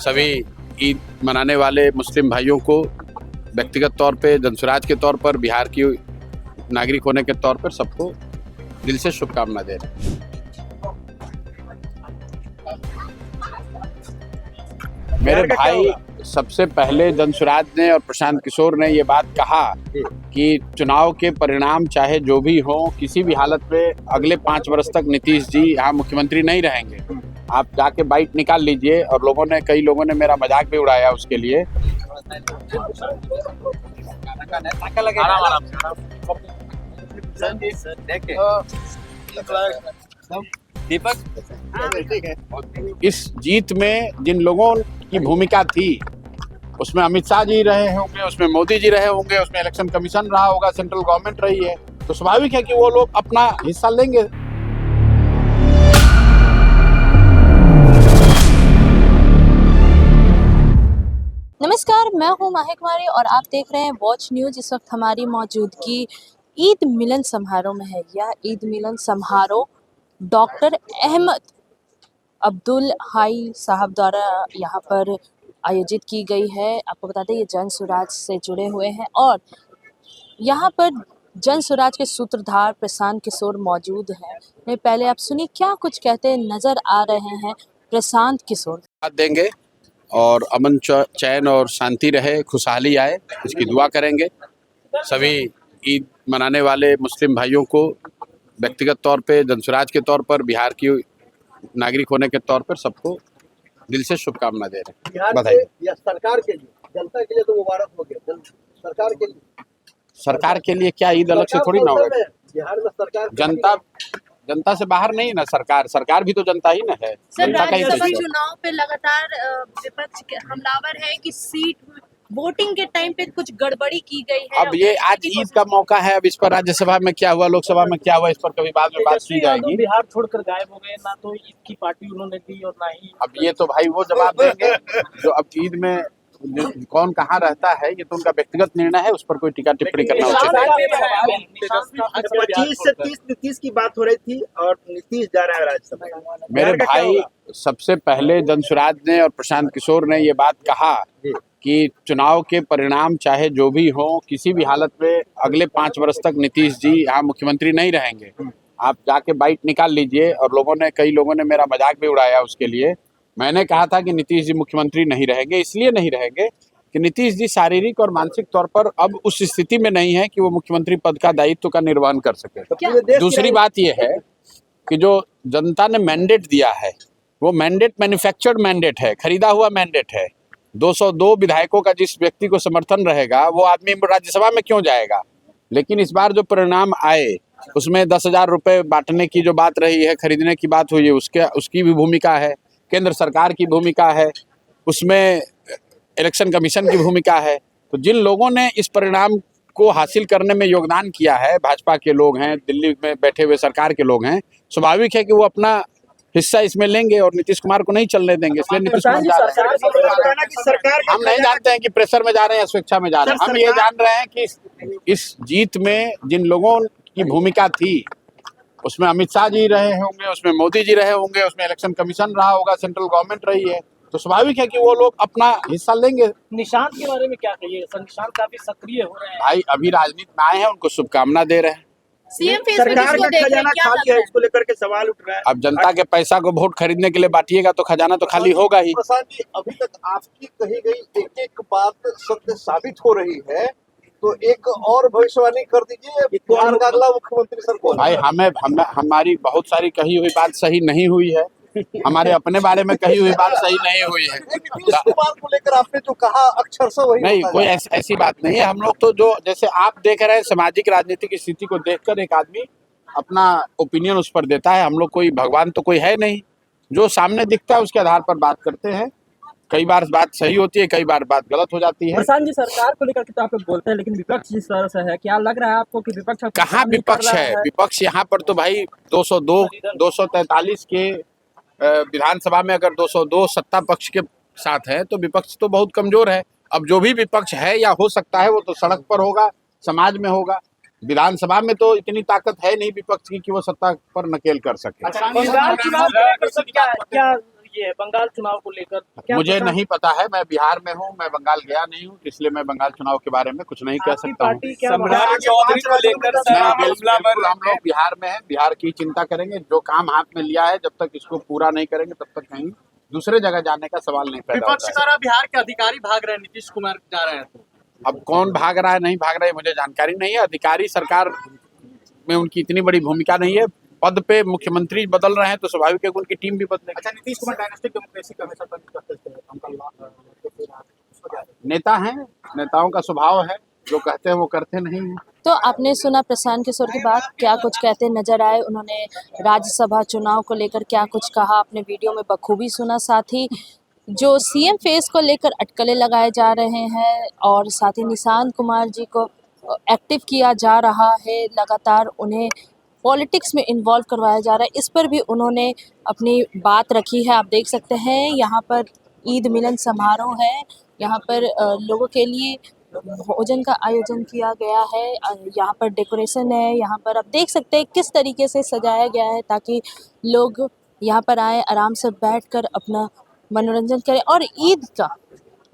सभी ईद मनाने वाले मुस्लिम भाइयों को व्यक्तिगत तौर पे, जनसुराज के तौर पर, बिहार की नागरिक होने के तौर पर सबको दिल से शुभकामना दे रहे हैं। मेरे भाई, सबसे पहले जनसुराज ने और प्रशांत किशोर ने ये बात कहा कि चुनाव के परिणाम चाहे जो भी हो, किसी भी हालत में अगले 5 वर्ष तक नीतीश जी यहाँ मुख्यमंत्री नहीं रहेंगे। आप जाके बाइट निकाल लीजिए। और कई लोगों ने मेरा मजाक भी उड़ाया उसके लिए। इस जीत में जिन लोगों की भूमिका थी, उसमें अमित शाह जी रहे होंगे, उसमें मोदी जी रहे होंगे, उसमें इलेक्शन कमीशन रहा होगा, सेंट्रल गवर्नमेंट रही है, तो स्वाभाविक है कि वो लोग अपना हिस्सा लेंगे। नमस्कार, मैं हूं माहिर कुमारी और आप देख रहे हैं वॉच न्यूज। इस वक्त हमारी मौजूदगी ईद मिलन समारोह में है। यह ईद मिलन समारोह डॉक्टर अहमद अब्दुल हाई साहब द्वारा यहाँ पर आयोजित की गई है। आपको बता दें ये जनसुराज से जुड़े हुए हैं और यहाँ पर जनसुराज के सूत्रधार प्रशांत किशोर मौजूद हैं। पहले आप सुनिए क्या कुछ कहते नजर आ रहे हैं प्रशांत किशोर। देंगे और अमन चैन और शांति रहे, खुशहाली आए, इसकी दुआ करेंगे। सभी ईद मनाने वाले मुस्लिम भाइयों को व्यक्तिगत तौर पे, जनसुराज के तौर पर, बिहार की नागरिक होने के तौर पर सबको दिल से शुभकामना दे रहे हैं। बधाई। या सरकार के लिए, जनता के लिए तो मुबारक हो गया। सरकार के लिए क्या ईद अलग से थोड़ी ना होगा? बिहार में सरकार जनता से बाहर नहीं ना। सरकार भी तो जनता ही ना है। सर, राज्यसभा चुनाव पे लगातार विपक्ष हमलावर है कि सीट वोटिंग के टाइम पे कुछ गड़बड़ी की गई है। अब ये आज ईद का मौका है, अब इस पर राज्यसभा में क्या हुआ, लोकसभा में क्या हुआ, इस पर कभी बाद में बात की जाएगी। बिहार छोड़कर गायब हो गए, ना तो ईद की पार्टी उन्होंने दी और ना ही। अब ये तो भाई वो जवाब देंगे जो अब ईद में कौन कहाँ रहता है, ये तो उनका व्यक्तिगत निर्णय है, उस पर कोई टीका टिप्पणी करना उचित नहीं। 25 से 30 नीतीश की बात हो रही थी और नीतीश जा रहा है राज्यसभा। मेरे भाई, सबसे पहले जनसुराज ने और प्रशांत किशोर ने ये बात कहा कि चुनाव के परिणाम चाहे जो भी हो, किसी भी हालत में अगले 5 वर्ष तक नीतीश जी यहाँ मुख्यमंत्री नहीं रहेंगे। आप जाके बाइट निकाल लीजिए। और कई लोगों ने मेरा मजाक भी उड़ाया उसके लिए। मैंने कहा था कि नीतीश जी मुख्यमंत्री नहीं रहेंगे, इसलिए नहीं रहेंगे कि नीतीश जी शारीरिक और मानसिक तौर पर अब उस स्थिति में नहीं है कि वो मुख्यमंत्री पद का दायित्व का निर्वहन कर सके। दूसरी बात ये है कि जो जनता ने मैंडेट दिया है, वो मैंडेट मैन्युफैक्चर्ड मैंडेट है, खरीदा हुआ मैंडेट है। 202 विधायकों का जिस व्यक्ति को समर्थन रहेगा, वो आदमी राज्यसभा में क्यों जाएगा। लेकिन इस बार जो परिणाम आए, उसमें 10,000 रुपये बांटने की जो बात रही है, खरीदने की बात हुई है, उसकी भी भूमिका है, केंद्र सरकार की भूमिका है, उसमें इलेक्शन कमीशन की भूमिका है। तो जिन लोगों ने इस परिणाम को हासिल करने में योगदान किया है, भाजपा के लोग हैं, दिल्ली में बैठे हुए सरकार के लोग हैं, स्वाभाविक है कि वो अपना हिस्सा इसमें लेंगे और नीतीश कुमार को नहीं चलने देंगे। इसलिए नीतीश कुमार जा रहे हैं। हम नहीं जानते हैं कि प्रेशर में जा रहे हैं या स्वेच्छा में जा रहे हैं। हम ये जान रहे हैं कि इस जीत में जिन लोगों की भूमिका थी, उसमें अमित शाह जी रहे होंगे, उसमें मोदी जी रहे होंगे, उसमें इलेक्शन कमीशन रहा होगा, सेंट्रल गवर्नमेंट रही है, तो स्वाभाविक है कि वो लोग अपना हिस्सा लेंगे। निशांत के बारे में क्या कहिए? निशांत काफी सक्रिय हो रहे हैं। भाई अभी राजनीति में आए हैं, उनको शुभकामना दे रहे हैं। सरकार का खजाना खाली है, इसको लेकर के सवाल उठ रहा है। अब जनता के पैसा को वोट खरीदने के लिए बांटिएगा तो खजाना तो खाली होगा ही। प्रसाद जी, अभी तक आपकी कही गई एक एक बात सत्य साबित हो रही है, तो एक और भविष्यवाणी कर दीजिए, बिहार का अगला मुख्यमंत्री सर कौन? भाई हमारी बहुत सारी कही हुई बात सही नहीं हुई है, हमारे अपने बारे में कही हुई बात सही नहीं हुई है। नीतीश कुमार को लेकर आपने जो कहा अक्षर से वही नहीं, कोई ऐसी बात नहीं है। हम लोग तो जो जैसे आप देख रहे हैं, सामाजिक राजनीतिक स्थिति को देखकर एक आदमी अपना ओपिनियन उस पर देता है। हम लोग कोई भगवान तो कोई है नहीं, जो सामने दिखता है उसके आधार पर बात करते हैं। कई बार बात सही होती है, कई बार बात गलत हो जाती है। प्रशांत जी, सरकार को लेकर के तो आप लोग बोलते हैं, लेकिन विपक्ष जिस तरह से है, क्या लग रहा है आपको कि विपक्ष कहाँ विपक्ष है? विपक्ष यहाँ पर तो भाई 202 243 के विधानसभा में अगर 202 सत्ता पक्ष के साथ है तो विपक्ष तो बहुत कमजोर है। अब जो भी विपक्ष है या हो सकता है, वो तो सड़क पर होगा, समाज में होगा। विधानसभा में तो इतनी ताकत है नहीं विपक्ष की कि वो सत्ता पर नकेल कर सके। अच्छा, क्या ये है बंगाल चुनाव को लेकर, क्या मुझे पता- नहीं पता है, मैं बिहार में हूँ, मैं बंगाल गया नहीं हूँ, इसलिए मैं बंगाल चुनाव के बारे में कुछ नहीं कह आपकी सकता हूँ। पार्टी क्या सम्राट चौधरी को लेकर नहीं, हमलावर बिल्कुल हम लोग बिहार में हैं, बिहार की चिंता करेंगे। जो काम हाथ में लिया है जब तक इसको पूरा नहीं करेंगे तब तक कहीं दूसरे जगह जाने का सवाल नहीं पैदा विपक्ष होता है। द्वारा बिहार के अधिकारी भाग रहे हैं, नीतीश कुमार जा रहे हैं तो अब कौन भाग रहा है नहीं भाग रहा है मुझे जानकारी नहीं है। अधिकारी सरकार में उनकी इतनी बड़ी भूमिका नहीं है। पद पे मुख्यमंत्री बदल रहे हैं तो स्वाभाविक है कि उनकी टीम भी बदलेगी। अच्छा, नीतीश कुमार डायनेस्टिक डेमोक्रेसी का हमेशा बंद करते थे, नेता हैं, नेताओं का स्वभाव है, जो कहते हैं वो करते नहीं हैं। तो आपने सुना प्रशांत किशोर की बात, क्या कुछ कहते नजर आए। उन्होंने राज्यसभा चुनाव को लेकर क्या कुछ कहा, आपने वीडियो में बखूबी सुना। साथ ही जो सीएम फेस को लेकर अटकलें लगाए जा रहे हैं और साथ ही निशांत कुमार जी को एक्टिव किया जा रहा है, लगातार उन्हें पॉलिटिक्स में इन्वॉल्व करवाया जा रहा है, इस पर भी उन्होंने अपनी बात रखी है। आप देख सकते हैं यहाँ पर ईद मिलन समारोह है, यहाँ पर लोगों के लिए भोजन का आयोजन किया गया है। यहाँ पर डेकोरेशन है, यहाँ पर आप देख सकते हैं किस तरीके से सजाया गया है ताकि लोग यहाँ पर आए, आराम से बैठकर अपना मनोरंजन करें और ईद का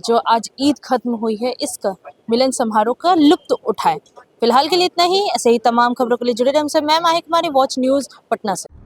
जो आज ईद खत्म हुई है इसका मिलन समारोह का लुत्फ उठाएं। फिलहाल के लिए इतना ही। ऐसे ही तमाम खबरों के लिए जुड़े रहें हमसे। मैं माहिक कुमारी, वॉच न्यूज़ पटना से।